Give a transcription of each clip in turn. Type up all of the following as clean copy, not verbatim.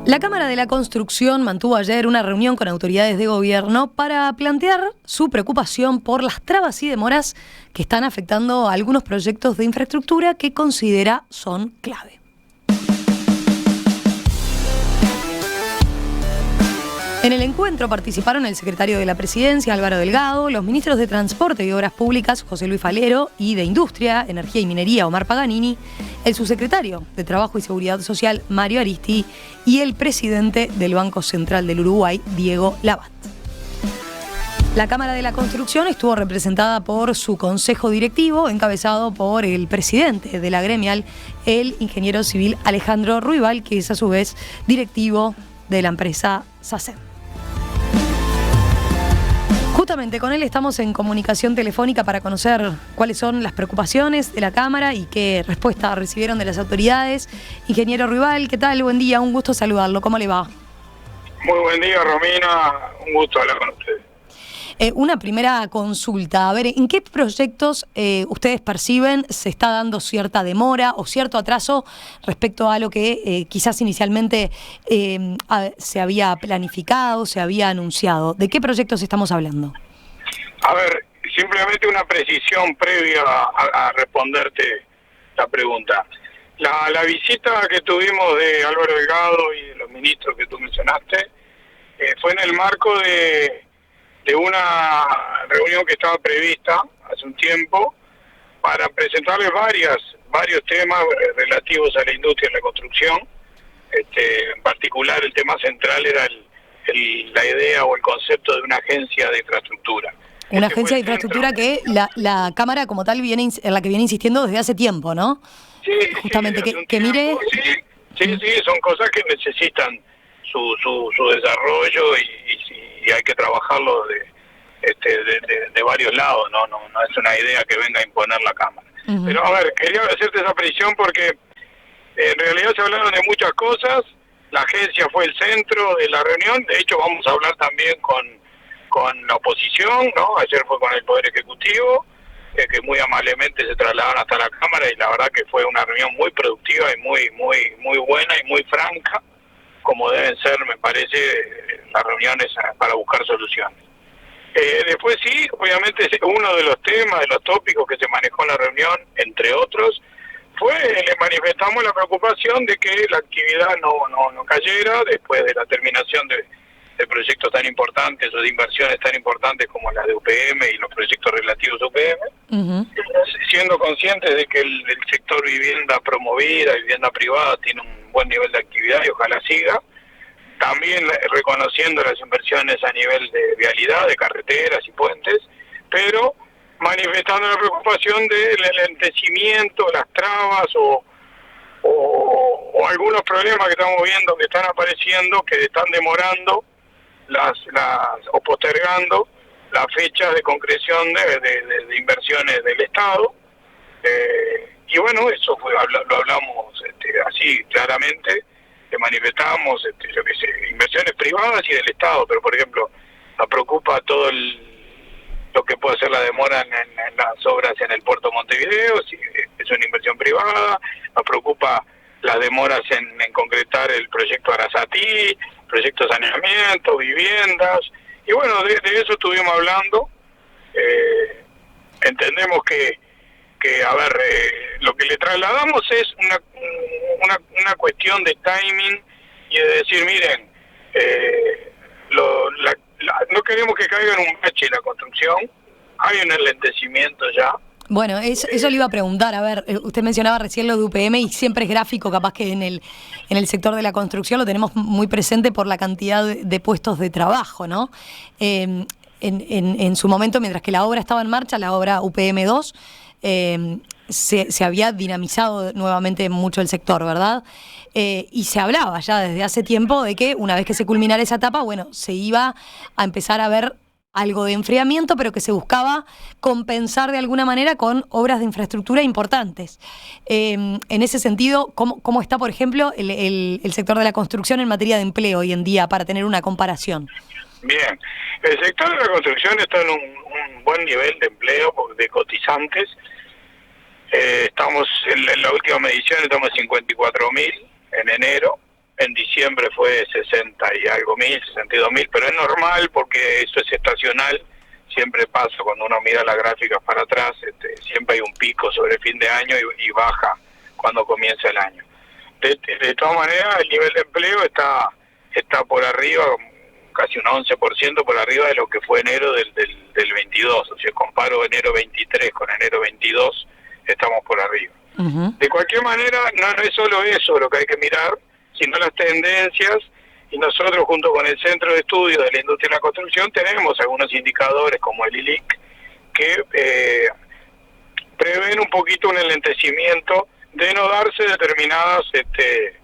La Cámara de la Construcción mantuvo ayer una reunión con autoridades de gobierno para plantear su preocupación por las trabas y demoras que están afectando a algunos proyectos de infraestructura que considera son clave. En el encuentro participaron el secretario de la Presidencia, Álvaro Delgado, los ministros de Transporte y Obras Públicas, José Luis Falero, y de Industria, Energía y Minería, Omar Paganini, el subsecretario de Trabajo y Seguridad Social, Mario Aristi, y el presidente del Banco Central del Uruguay, Diego Labat. La Cámara de la Construcción estuvo representada por su consejo directivo, encabezado por el presidente de la gremial, el ingeniero civil Alejandro Ruibal, que es a su vez directivo de la empresa SACEM. Justamente con él estamos en comunicación telefónica para conocer cuáles son las preocupaciones de la Cámara y qué respuesta recibieron de las autoridades. Ingeniero Ruibal, ¿qué tal? Buen día, un gusto saludarlo. ¿Cómo le va? Muy buen día, Romina. Un gusto hablar con ustedes. Una primera consulta. A ver, ¿en qué proyectos ustedes perciben se está dando cierta demora o cierto atraso respecto a lo que quizás inicialmente se había planificado, se había anunciado? ¿De qué proyectos estamos hablando? A ver, simplemente una precisión previa a responderte la pregunta. La visita que tuvimos de Álvaro Delgado y de los ministros que tú mencionaste fue en el marco de una reunión que estaba prevista hace un tiempo para presentarles varios temas relativos a la industria de la construcción. En particular, el tema central era la idea o el concepto de una agencia de infraestructura. Una agencia de infraestructura que la Cámara como tal en la que viene insistiendo desde hace tiempo, ¿no? Sí, justamente sí, que mire... Sí, son cosas que necesitan su desarrollo y hay que trabajarlo de varios lados, no es una idea que venga a imponer la Cámara. Uh-huh. Pero a ver, quería hacerte esa precisión porque en realidad se hablaron de muchas cosas, la agencia fue el centro de la reunión, de hecho vamos a hablar también con la oposición, ¿no? Ayer fue con el Poder Ejecutivo, que muy amablemente se trasladaron hasta la Cámara y la verdad que fue una reunión muy productiva y muy buena y muy franca, como deben ser, me parece, las reuniones para buscar soluciones. Después sí, obviamente uno de los temas, de los tópicos que se manejó en la reunión, entre otros, le manifestamos la preocupación de que la actividad no cayera después de la terminación de proyectos tan importantes o de inversiones tan importantes como las de UPM y los proyectos relativos a UPM, uh-huh. Siendo conscientes de que el sector vivienda promovida, vivienda privada, tiene un buen nivel de actividad y ojalá siga. También reconociendo las inversiones a nivel de vialidad, de carreteras y puentes, pero manifestando la preocupación del enlentecimiento, las trabas o algunos problemas que estamos viendo que están apareciendo, que están demorando o postergando las fechas de concreción de inversiones del Estado. Y bueno, eso lo hablamos así claramente. Que manifestamos, inversiones privadas y del Estado, pero por ejemplo, nos preocupa todo lo que puede ser la demora en las obras en el puerto de Montevideo, si es una inversión privada, nos preocupa las demoras en concretar el proyecto Arasatí, proyecto de saneamiento, viviendas, y bueno, de eso estuvimos hablando. Entendemos que a ver, lo que le trasladamos es una cuestión de timing y de decir, miren, no queremos que caiga en un bache la construcción, hay un enlentecimiento ya. Bueno, eso le iba a preguntar, a ver, usted mencionaba recién lo de UPM y siempre es gráfico, capaz que en el sector de la construcción lo tenemos muy presente por la cantidad de puestos de trabajo, ¿no? En su momento, mientras que la obra estaba en marcha, la obra UPM 2, se había dinamizado nuevamente mucho el sector, ¿verdad? Y se hablaba ya desde hace tiempo de que una vez que se culminara esa etapa, bueno, se iba a empezar a ver algo de enfriamiento, pero que se buscaba compensar de alguna manera con obras de infraestructura importantes. En ese sentido, ¿cómo está, por ejemplo, el sector de la construcción en materia de empleo hoy en día, para tener una comparación? Bien, el sector de la construcción está en un buen nivel de empleo, de cotizantes. Estamos en la última medición, estamos en 54.000 en enero. en diciembre fue 60 y algo mil, 62.000, pero es normal porque eso es estacional, siempre pasa cuando uno mira las gráficas para atrás, siempre hay un pico sobre fin de año y baja cuando comienza el año. De todas maneras, el nivel de empleo está por arriba, casi un 11% por arriba de lo que fue enero del 22. O sea, comparo enero 23 con enero 22, estamos por arriba. Uh-huh. De cualquier manera, no es solo eso lo que hay que mirar, sino las tendencias, y nosotros junto con el Centro de Estudios de la Industria de la Construcción tenemos algunos indicadores como el ILIC que prevén un poquito un enlentecimiento de no darse determinadas, de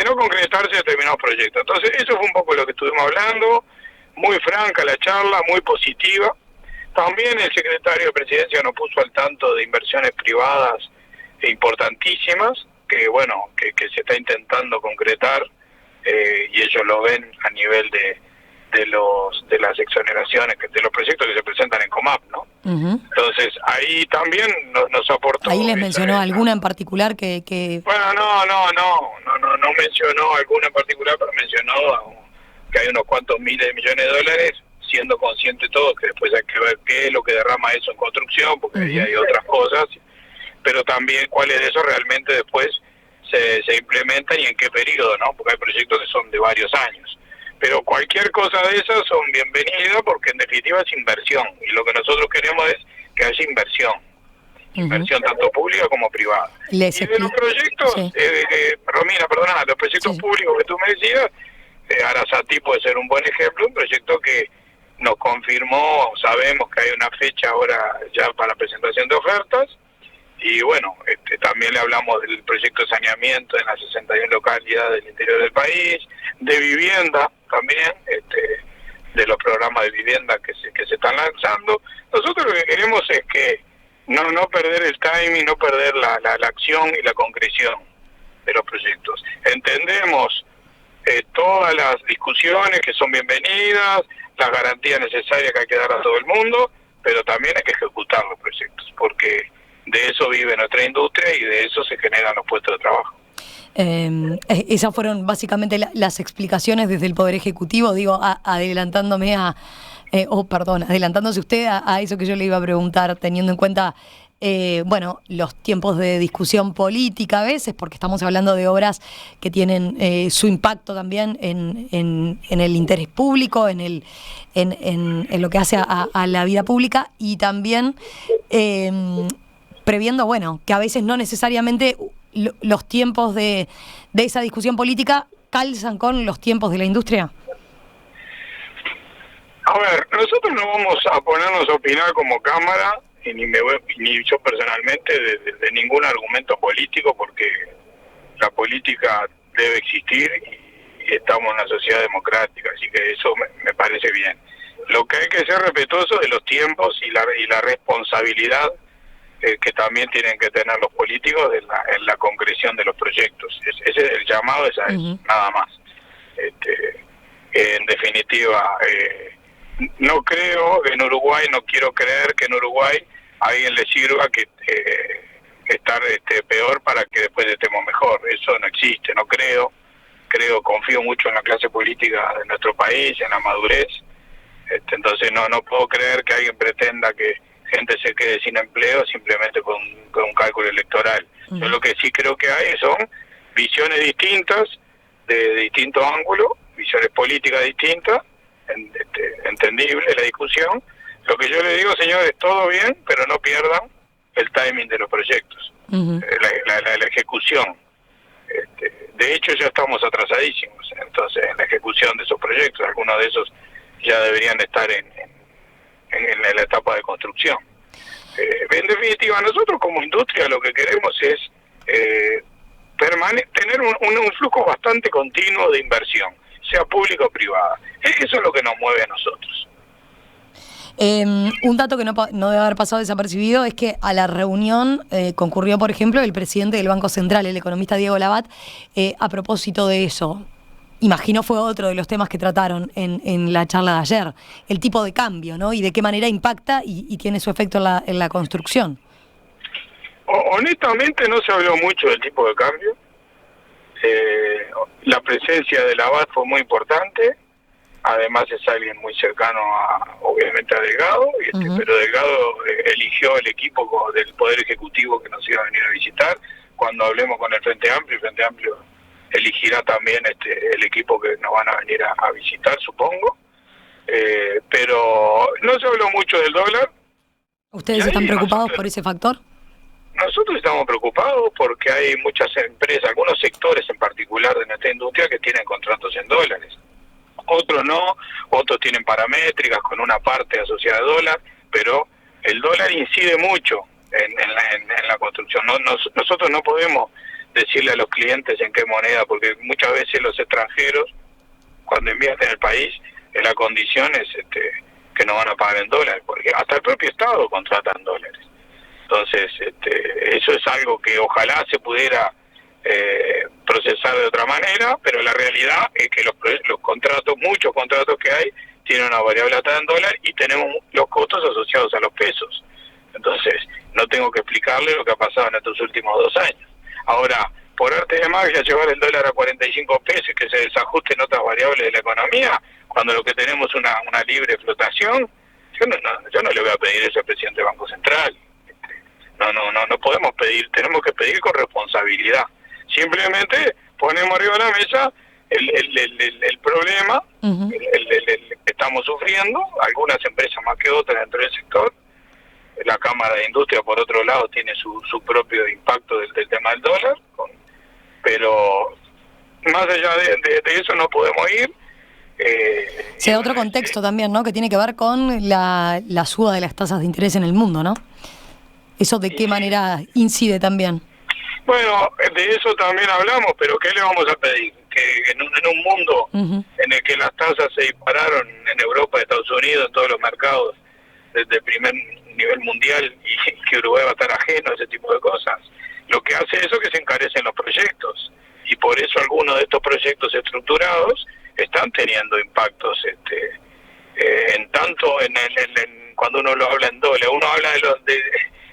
no concretarse determinados proyectos. Entonces eso fue un poco lo que estuvimos hablando, muy franca la charla, muy positiva. También el secretario de Presidencia nos puso al tanto de inversiones privadas importantísimas, que bueno, que se está intentando concretar, y ellos lo ven a nivel de las exoneraciones, de los proyectos que se presentan en COMAP, ¿no? Uh-huh. Entonces ahí también nos aportó. Ahí les mencionó alguna en particular que... Bueno, no mencionó alguna en particular, pero mencionó que hay unos cuantos miles de millones de dólares, siendo consciente todos que después hay que ver qué es lo que derrama eso en construcción, porque ahí hay otras cosas, pero también cuáles de esos realmente después se implementan y en qué periodo, ¿no? Porque hay proyectos que son de varios años. Pero cualquier cosa de esas son bienvenidas porque en definitiva es inversión, y lo que nosotros queremos es que haya inversión, inversión tanto pública como privada. Y de los proyectos, sí. Romina, perdona, los proyectos públicos que tú me decías, Arasati puede ser un buen ejemplo, un proyecto que nos confirmó, sabemos que hay una fecha ahora ya para la presentación de ofertas, y bueno, también le hablamos del proyecto de saneamiento en las 61 localidades del interior del país, de vivienda también, de los programas de vivienda que se están lanzando. Nosotros lo que queremos es que no perder el timing, no perder la acción y la concreción de los proyectos. Entendemos todas las discusiones que son bienvenidas, las garantías necesarias que hay que dar a todo el mundo, pero también hay que ejecutar los proyectos, porque de eso vive nuestra industria y de eso se generan los puestos de trabajo. Esas fueron básicamente las explicaciones desde el Poder Ejecutivo, digo, adelantándome adelantándose usted a eso que yo le iba a preguntar, teniendo en cuenta los tiempos de discusión política a veces, porque estamos hablando de obras que tienen su impacto también en el interés público, en lo que hace a la vida pública, y también previendo, que a veces no necesariamente los tiempos de esa discusión política calzan con los tiempos de la industria. A ver, nosotros no vamos a ponernos a opinar como Cámara, y ni yo personalmente, de ningún argumento político, porque la política debe existir y estamos en una sociedad democrática, así que eso me parece bien. Lo que hay que ser respetuoso de los tiempos y la responsabilidad que también tienen que tener los políticos en la concreción de los proyectos. Ese es el llamado, es a eso, nada más. En definitiva, no creo en Uruguay, no quiero creer que en Uruguay a alguien le sirva que estar peor para que después estemos mejor. Eso no existe, no creo. Confío mucho en la clase política de nuestro país, en la madurez. Entonces no puedo creer que alguien pretenda que gente se quede sin empleo simplemente con un cálculo electoral. Yo lo que sí creo que hay son visiones distintas, de distintos ángulos, visiones políticas distintas, entendible la discusión. Lo que yo le digo, señores, todo bien, pero no pierdan el timing de los proyectos, la ejecución. De hecho, ya estamos atrasadísimos, entonces, en la ejecución de esos proyectos. Algunos de esos ya deberían estar en la etapa de construcción. En definitiva, nosotros como industria lo que queremos es tener un flujo bastante continuo de inversión, sea pública o privada. Eso es lo que nos mueve a nosotros. Un dato que no debe haber pasado desapercibido es que a la reunión concurrió, por ejemplo, el presidente del Banco Central, el economista Diego Labat, a propósito de eso. Imagino fue otro de los temas que trataron en la charla de ayer, el tipo de cambio, ¿no? Y de qué manera impacta y tiene su efecto en la construcción. Honestamente no se habló mucho del tipo de cambio. La presencia de Abad fue muy importante. Además es alguien muy cercano obviamente a Delgado, pero Delgado eligió el equipo del Poder Ejecutivo que nos iba a venir a visitar. Cuando hablemos con el Frente Amplio elegirá también el equipo que nos van a venir a visitar, supongo. Pero no se habló mucho del dólar. ¿Ustedes están preocupados por ese factor? Nosotros estamos preocupados porque hay muchas empresas, algunos sectores en particular de nuestra industria que tienen contratos en dólares. Otros no, otros tienen paramétricas con una parte asociada al dólar, pero el dólar incide mucho en la construcción. Nosotros no podemos decirle a los clientes en qué moneda, porque muchas veces los extranjeros, cuando invierten en el país, la condición es que no van a pagar en dólares, porque hasta el propio Estado contrata en dólares. Entonces, eso es algo que ojalá se pudiera procesar de otra manera, pero la realidad es que los contratos, muchos contratos que hay, tienen una variable atada en dólar y tenemos los costos asociados a los pesos. Entonces, no tengo que explicarle lo que ha pasado en estos últimos 2 años. Ahora, por arte de magia, llevar el dólar a 45 pesos y que se desajusten otras variables de la economía, cuando lo que tenemos es una libre flotación, yo no le voy a pedir eso al presidente del Banco Central. No podemos pedir, tenemos que pedir con responsabilidad. Simplemente ponemos arriba de la mesa el problema que estamos sufriendo, algunas empresas más que otras dentro del sector. La Cámara de Industria, por otro lado, tiene su propio impacto del tema del dólar, pero más allá de eso no podemos ir. Sí, otro contexto también, ¿no? Que tiene que ver con la suba de las tasas de interés en el mundo, ¿no? ¿Eso de qué manera incide también? Bueno, de eso también hablamos, pero ¿qué le vamos a pedir? Que en un mundo en el que las tasas se dispararon en Europa, Estados Unidos, en todos los mercados, desde el primer nivel mundial, y que Uruguay va a estar ajeno a ese tipo de cosas, lo que hace eso es que se encarecen los proyectos, y por eso algunos de estos proyectos estructurados están teniendo impactos en tanto cuando uno lo habla en dólares, uno habla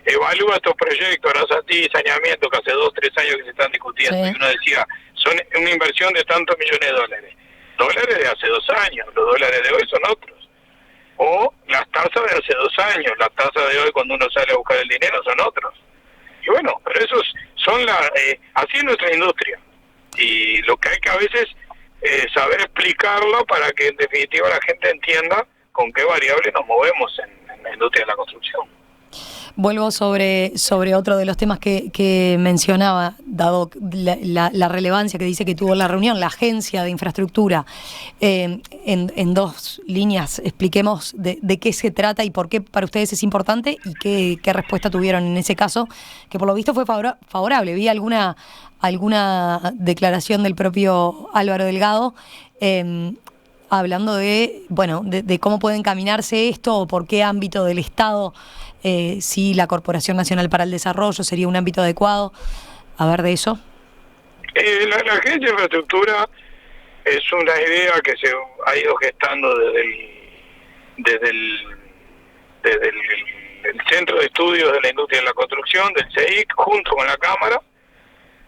evalúa estos proyectos, Arasatí, saneamiento, que hace 2, 3 años que se están discutiendo, sí. Y uno decía, son una inversión de tantos millones de dólares. Dólares de hace 2 años, los dólares de hoy son otros. O las tasas de hace 2 años, las tasas de hoy cuando uno sale a buscar el dinero son otros. Y bueno, pero esos son así es nuestra industria. Y lo que hay que a veces saber explicarlo para que en definitiva la gente entienda con qué variables nos movemos en la industria de la construcción. Vuelvo sobre otro de los temas que mencionaba, dado la relevancia que dice que tuvo la reunión, la Agencia de Infraestructura. En 2 líneas expliquemos de qué se trata y por qué para ustedes es importante y qué respuesta tuvieron en ese caso, que por lo visto fue favorable. Vi alguna declaración del propio Álvaro Delgado hablando de cómo puede encaminarse esto o por qué ámbito del Estado, si la Corporación Nacional para el Desarrollo sería un ámbito adecuado. A ver de eso. La Agencia de Infraestructura es una idea que se ha ido gestando desde el Centro de Estudios de la Industria de la Construcción, del CEIC, junto con la Cámara.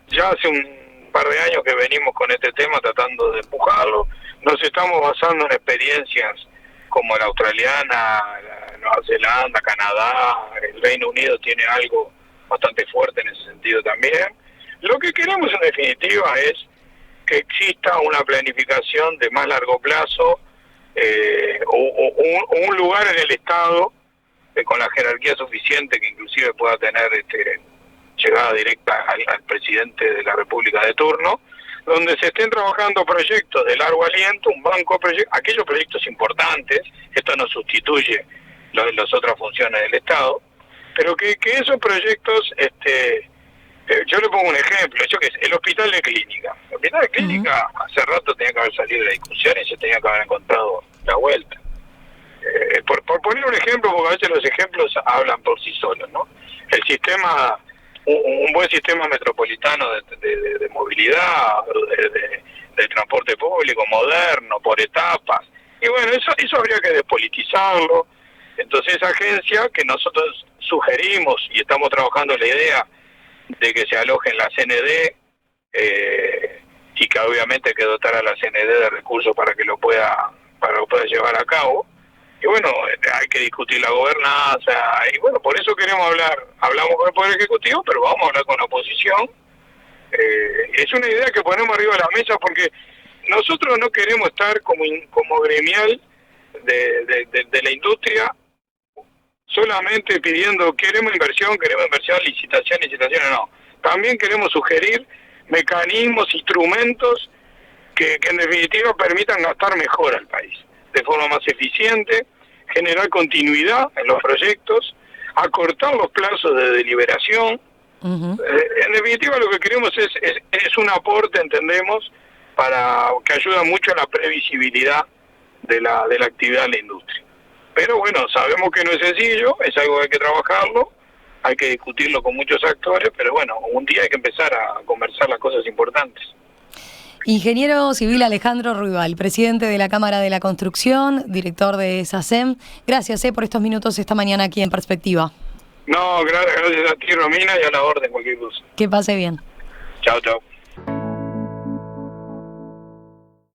Ya hace un par de años que venimos con este tema tratando de empujarlo. Nos estamos basando en experiencias como la australiana, la Nueva Zelanda, Canadá, el Reino Unido tiene algo bastante fuerte en ese sentido también. Lo que queremos en definitiva es que exista una planificación de más largo plazo, o un lugar en el Estado con la jerarquía suficiente que inclusive pueda tener llegada directa al presidente de la República de turno, donde se estén trabajando proyectos de largo aliento, un banco de proyectos, aquellos proyectos importantes, esto no sustituye las otras funciones del Estado, pero que esos proyectos, yo le pongo un ejemplo, el hospital de clínica. El hospital de clínica hace rato tenía que haber salido de la discusión y se tenía que haber encontrado la vuelta. Por poner un ejemplo, porque a veces los ejemplos hablan por sí solos, ¿no? El sistema, un buen sistema metropolitano de movilidad, de transporte público moderno, por etapas. Y bueno, eso habría que despolitizarlo. Entonces esa agencia que nosotros sugerimos y estamos trabajando en la idea de que se aloje en la CND, y que obviamente hay que dotar a la CND de recursos para que lo pueda llevar a cabo. Y bueno, hay que discutir la gobernanza, y bueno, por eso queremos hablamos con el Poder Ejecutivo, pero vamos a hablar con la oposición. Es una idea que ponemos arriba de la mesa porque nosotros no queremos estar como gremial de la industria solamente pidiendo queremos inversión, licitación, no. También queremos sugerir mecanismos, instrumentos que en definitiva permitan gastar mejor al país, de forma más eficiente, generar continuidad en los proyectos, acortar los plazos de deliberación. En definitiva lo que queremos es un aporte, entendemos, para que ayuda mucho a la previsibilidad de la actividad de la industria. Pero bueno, sabemos que no es sencillo, es algo que hay que trabajarlo, hay que discutirlo con muchos actores, pero bueno, un día hay que empezar a conversar las cosas importantes. Ingeniero civil Alejandro Ruibal, presidente de la Cámara de la Construcción, director de SACEM, gracias por estos minutos esta mañana aquí en Perspectiva. No, gracias a ti, Romina, y a la orden, cualquier cosa. Que pase bien. Chao, chao.